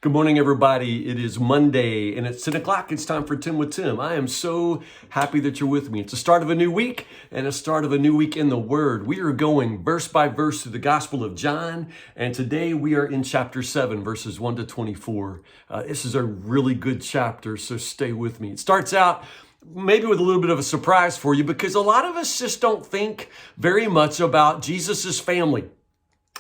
Good morning, everybody. It is Monday and it's 10 o'clock. It's time for Tim with Tim. I am so happy that you're with me. It's the start of a new week and a start of a new week in the Word. We are going verse by verse through the Gospel of John, and today we are in chapter 7, verses 1 to 24. This is a really good chapter, so stay with me. It starts out maybe with a little bit of a surprise for you because a lot of us just don't think very much about Jesus's family.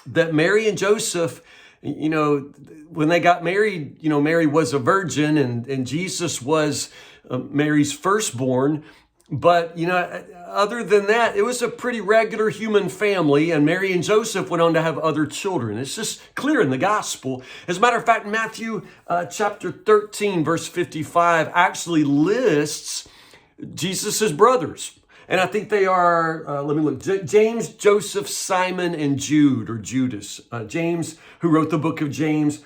That Mary and Joseph, when they got married, Mary was a virgin and Jesus was Mary's firstborn. But, other than that, it was a pretty regular human family, and Mary and Joseph went on to have other children. It's just clear in the gospel. As a matter of fact, Matthew chapter 13, verse 55 actually lists Jesus's brothers. And I think they are, let me look, James, Joseph, Simon, and Jude, or Judas. James, who wrote the book of James,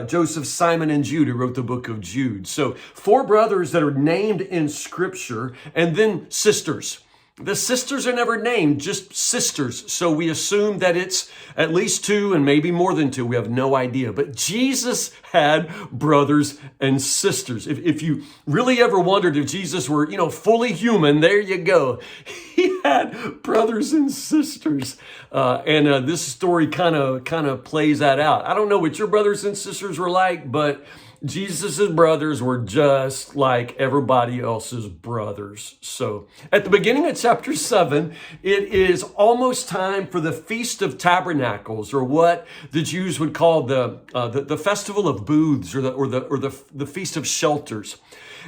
Joseph, Simon, and Jude, who wrote the book of Jude. So 4 brothers that are named in Scripture, and then sisters. The sisters are never named, just sisters. So we assume that it's at least 2 and maybe more than 2. We have no idea. But Jesus had brothers and sisters. If you really ever wondered if Jesus were, fully human, there you go. He had brothers and sisters. And this story kind of plays that out. I don't know what your brothers and sisters were like, but Jesus' brothers were just like everybody else's brothers. So at the beginning of chapter 7, it is almost time for the Feast of Tabernacles, or what the Jews would call the Festival of Booths, or the Feast of Shelters.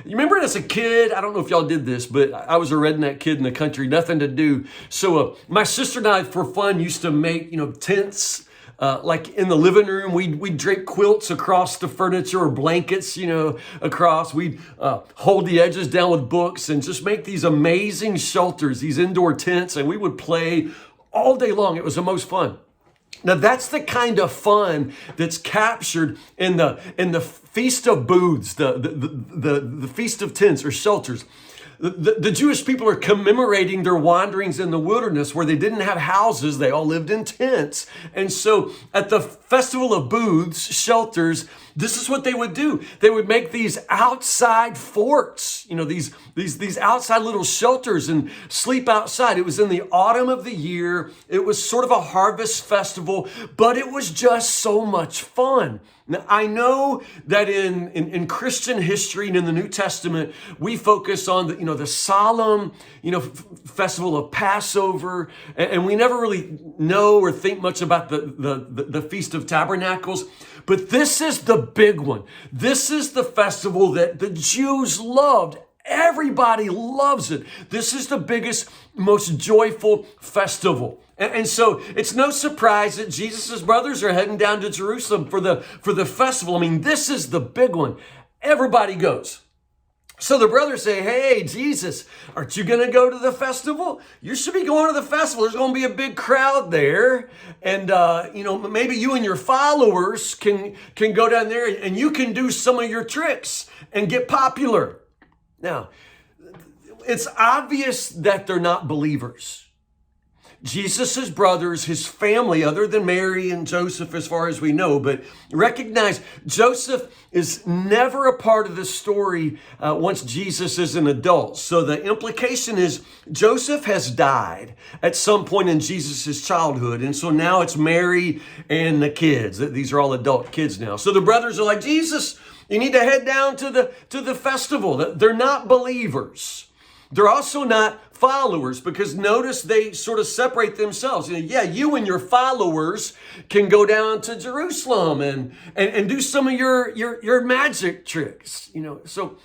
You remember as a kid, I don't know if y'all did this, but I was a redneck kid in the country, nothing to do. So my sister and I, for fun, used to make, tents. Like in the living room, we'd drape quilts across the furniture, or blankets, across. We'd hold the edges down with books and just make these amazing shelters, these indoor tents, and we would play all day long. It was the most fun. Now that's the kind of fun that's captured in the Feast of Booths, the Feast of Tents or Shelters. The Jewish people are commemorating their wanderings in the wilderness where they didn't have houses. They all lived in tents. And so at the Festival of Booths, Shelters, this is what they would do. They would make these outside forts, these outside little shelters, and sleep outside. It was in the autumn of the year. It was sort of a harvest festival, but it was just so much fun. Now, I know that in Christian history and in the New Testament, we focus on the solemn, festival of Passover, and we never really know or think much about the Feast of Tabernacles. But this is the big one. This is the festival that the Jews loved. Everybody loves it. This is the biggest, most joyful festival. And so it's no surprise that Jesus' brothers are heading down to Jerusalem for the festival. I mean, this is the big one. Everybody goes. So the brothers say, "Hey, Jesus, aren't you going to go to the festival? You should be going to the festival. There's going to be a big crowd there. And, maybe you and your followers can go down there and you can do some of your tricks and get popular." Now, it's obvious that they're not believers. Jesus' brothers, his family, other than Mary and Joseph as far as we know, but recognize Joseph is never a part of the story once Jesus is an adult. So the implication is Joseph has died at some point in Jesus' childhood. And so now it's Mary and the kids. These are all adult kids now. So the brothers are like, "Jesus, you need to head down to the festival." They're not believers. They're also not followers, because notice they sort of separate themselves. You and your followers can go down to Jerusalem and do some of your magic tricks. So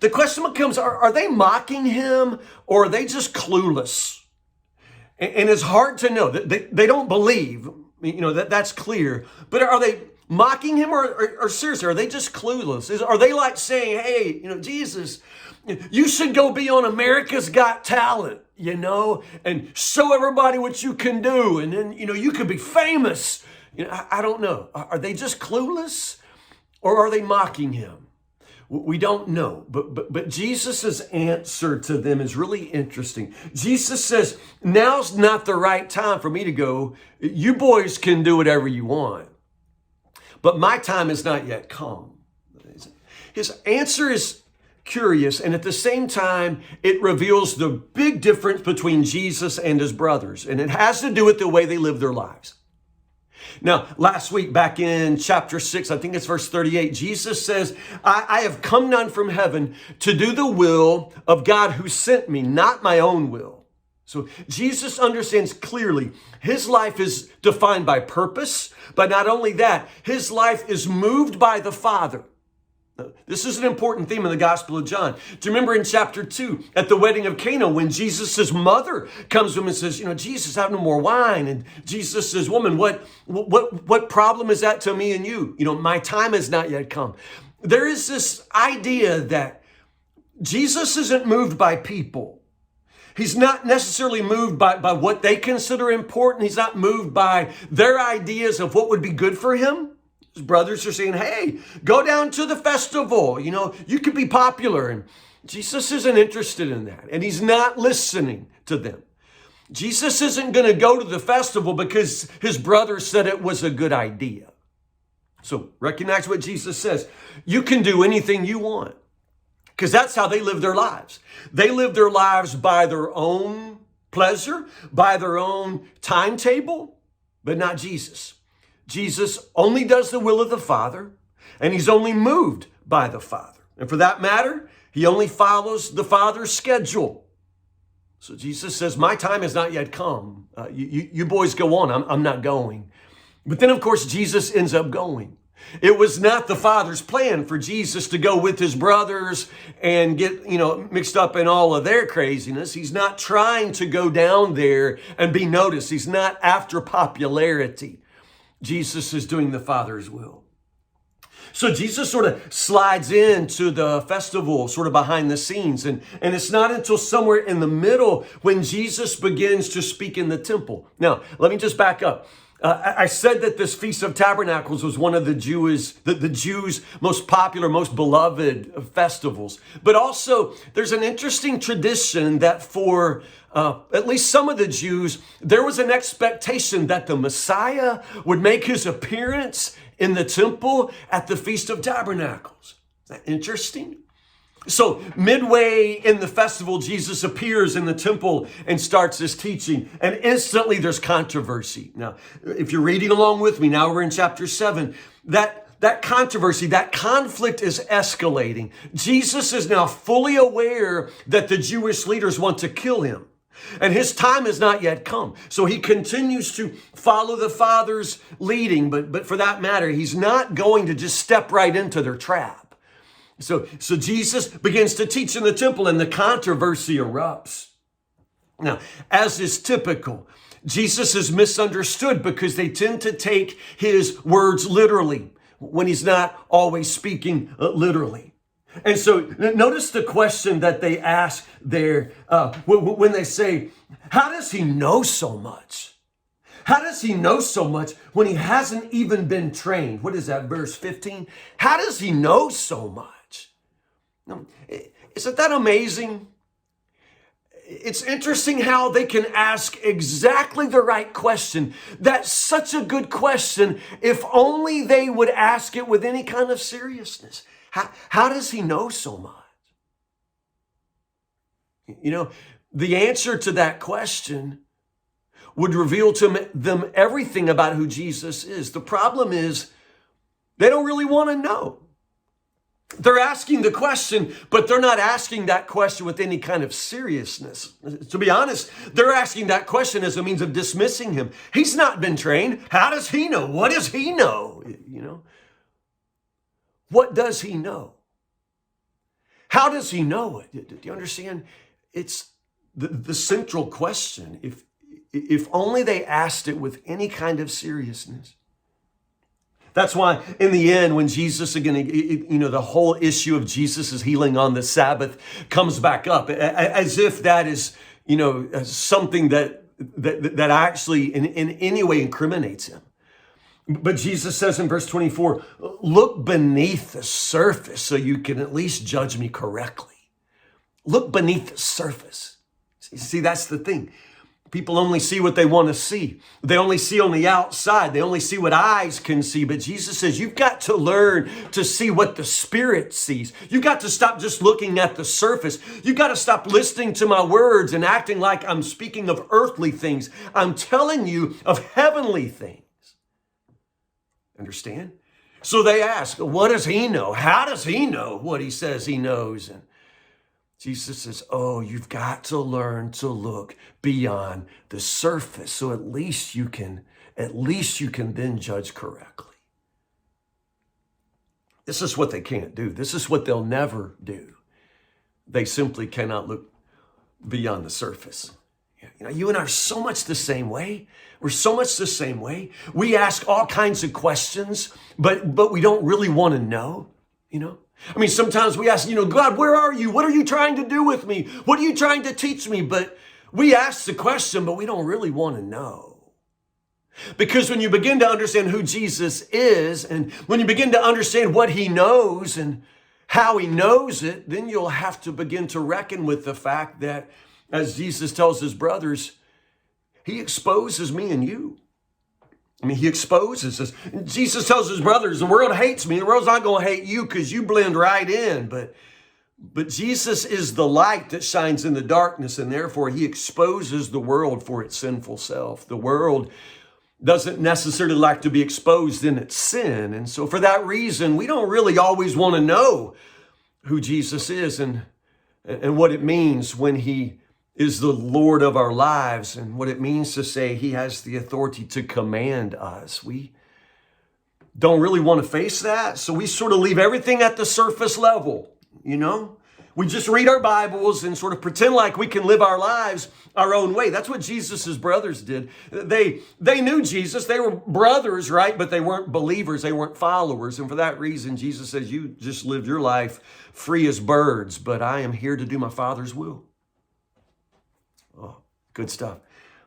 the question becomes, are they mocking him, or are they just clueless? And it's hard to know. They don't believe, that's clear. But are they mocking him, or seriously, are they just clueless? Are they like saying, "Hey, Jesus, you should go be on America's Got Talent, and show everybody what you can do, and then, you could be famous." I don't know. Are they just clueless, or are they mocking him? We don't know. But Jesus' answer to them is really interesting. Jesus says, "Now's not the right time for me to go. You boys can do whatever you want." but my time has not yet come. His answer is curious, and at the same time, it reveals the big difference between Jesus and his brothers, and it has to do with the way they live their lives. Now, last week, back in chapter 6, I think it's verse 38, Jesus says, I have come down from heaven to do the will of God who sent me, not my own will. So Jesus understands clearly his life is defined by purpose, but not only that, his life is moved by the Father. This is an important theme in the Gospel of John. Do you remember in chapter 2 at the wedding of Cana when Jesus' mother comes to him and says, Jesus, have no more wine. And Jesus says, woman, what problem is that to me and you? My time has not yet come. There is this idea that Jesus isn't moved by people. He's not necessarily moved by what they consider important. He's not moved by their ideas of what would be good for him. His brothers are saying, hey, go down to the festival. You could be popular. And Jesus isn't interested in that. And he's not listening to them. Jesus isn't going to go to the festival because his brothers said it was a good idea. So recognize what Jesus says. You can do anything you want because that's how they live their lives. They live their lives by their own pleasure, by their own timetable, but not Jesus. Jesus only does the will of the Father, and he's only moved by the Father. And for that matter, he only follows the Father's schedule. So Jesus says, my time has not yet come. You boys go on. I'm not going. But then, of course, Jesus ends up going. It was not the Father's plan for Jesus to go with his brothers and get, mixed up in all of their craziness. He's not trying to go down there and be noticed. He's not after popularity. Jesus is doing the Father's will. So Jesus sort of slides into the festival, sort of behind the scenes. And it's not until somewhere in the middle when Jesus begins to speak in the temple. Now, let me just back up. I said that this Feast of Tabernacles was one of the Jews' most popular, most beloved festivals. But also, there's an interesting tradition that for at least some of the Jews, there was an expectation that the Messiah would make his appearance in the temple at the Feast of Tabernacles. Is that interesting? So midway in the festival, Jesus appears in the temple and starts his teaching. And instantly there's controversy. Now, if you're reading along with me, now we're in chapter 7, that controversy, that conflict is escalating. Jesus is now fully aware that the Jewish leaders want to kill him. And his time has not yet come. So he continues to follow the Father's leading. But for that matter, he's not going to just step right into their trap. So Jesus begins to teach in the temple and the controversy erupts. Now, as is typical, Jesus is misunderstood because they tend to take his words literally when he's not always speaking literally. And so notice the question that they ask there when they say, how does he know so much? How does he know so much when he hasn't even been trained? What is that, verse 15? How does he know so much? Now, isn't that amazing? It's interesting how they can ask exactly the right question. That's such a good question if only they would ask it with any kind of seriousness. How does he know so much? The answer to that question would reveal to them everything about who Jesus is. The problem is they don't really want to know. They're asking the question, but they're not asking that question with any kind of seriousness. To be honest, they're asking that question as a means of dismissing him. He's not been trained. How does he know? What does he know? What does he know? How does he know it? Do you understand? It's the central question. If only they asked it with any kind of seriousness. That's why in the end, when Jesus, again, the whole issue of Jesus' healing on the Sabbath comes back up as if that is, something that actually in any way incriminates him. But Jesus says in verse 24, look beneath the surface so you can at least judge me correctly. Look beneath the surface. See, that's the thing. People only see what they want to see. They only see on the outside. They only see what eyes can see. But Jesus says, you've got to learn to see what the Spirit sees. You've got to stop just looking at the surface. You've got to stop listening to my words and acting like I'm speaking of earthly things. I'm telling you of heavenly things. Understand? So they ask, what does he know? How does he know what he says he knows? And Jesus says, oh, you've got to learn to look beyond the surface. So at least you can then judge correctly. This is what they can't do. This is what they'll never do. They simply cannot look beyond the surface. You and I are so much the same way. We're so much the same way. We ask all kinds of questions, but we don't really want to know, I mean, sometimes we ask, God, where are you? What are you trying to do with me? What are you trying to teach me? But we ask the question, but we don't really want to know. Because when you begin to understand who Jesus is, and when you begin to understand what he knows and how he knows it, then you'll have to begin to reckon with the fact that, as Jesus tells his brothers, he exposes me and you. I mean, he exposes us. Jesus tells his brothers, the world hates me. The world's not going to hate you because you blend right in. But Jesus is the light that shines in the darkness, and therefore he exposes the world for its sinful self. The world doesn't necessarily like to be exposed in its sin. And so for that reason, we don't really always want to know who Jesus is and what it means when he is the Lord of our lives, and what it means to say he has the authority to command us. We don't really want to face that, so we sort of leave everything at the surface level, We just read our Bibles and sort of pretend like we can live our lives our own way. That's what Jesus' brothers did. They knew Jesus. They were brothers, right? But they weren't believers. They weren't followers. And for that reason, Jesus says, you just live your life free as birds, but I am here to do my Father's will. Oh, good stuff.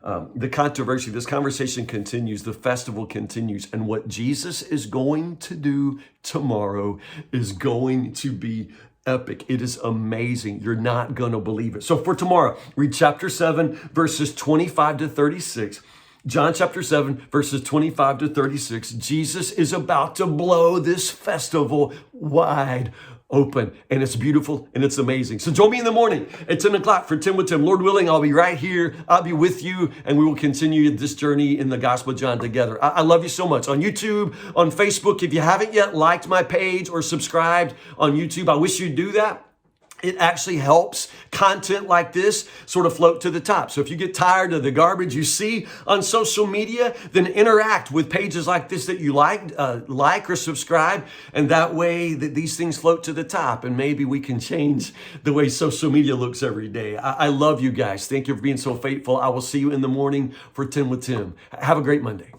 The controversy, this conversation continues, the festival continues, and what Jesus is going to do tomorrow is going to be epic. It is amazing. You're not going to believe it. So for tomorrow, read chapter 7, verses 25 to 36. John chapter 7, verses 25 to 36. Jesus is about to blow this festival wide open, and it's beautiful and it's amazing. So join me in the morning at 10 o'clock for Tim with Tim. Lord willing, I'll be right here. I'll be with you, and we will continue this journey in the Gospel of John together. I love you so much. On YouTube, on Facebook, if you haven't yet liked my page or subscribed on YouTube, I wish you'd do that. It actually helps content like this sort of float to the top. So if you get tired of the garbage you see on social media, then interact with pages like this that you like or subscribe. And that way that these things float to the top, and maybe we can change the way social media looks every day. I love you guys. Thank you for being so faithful. I will see you in the morning for Tim with Tim. Have a great Monday.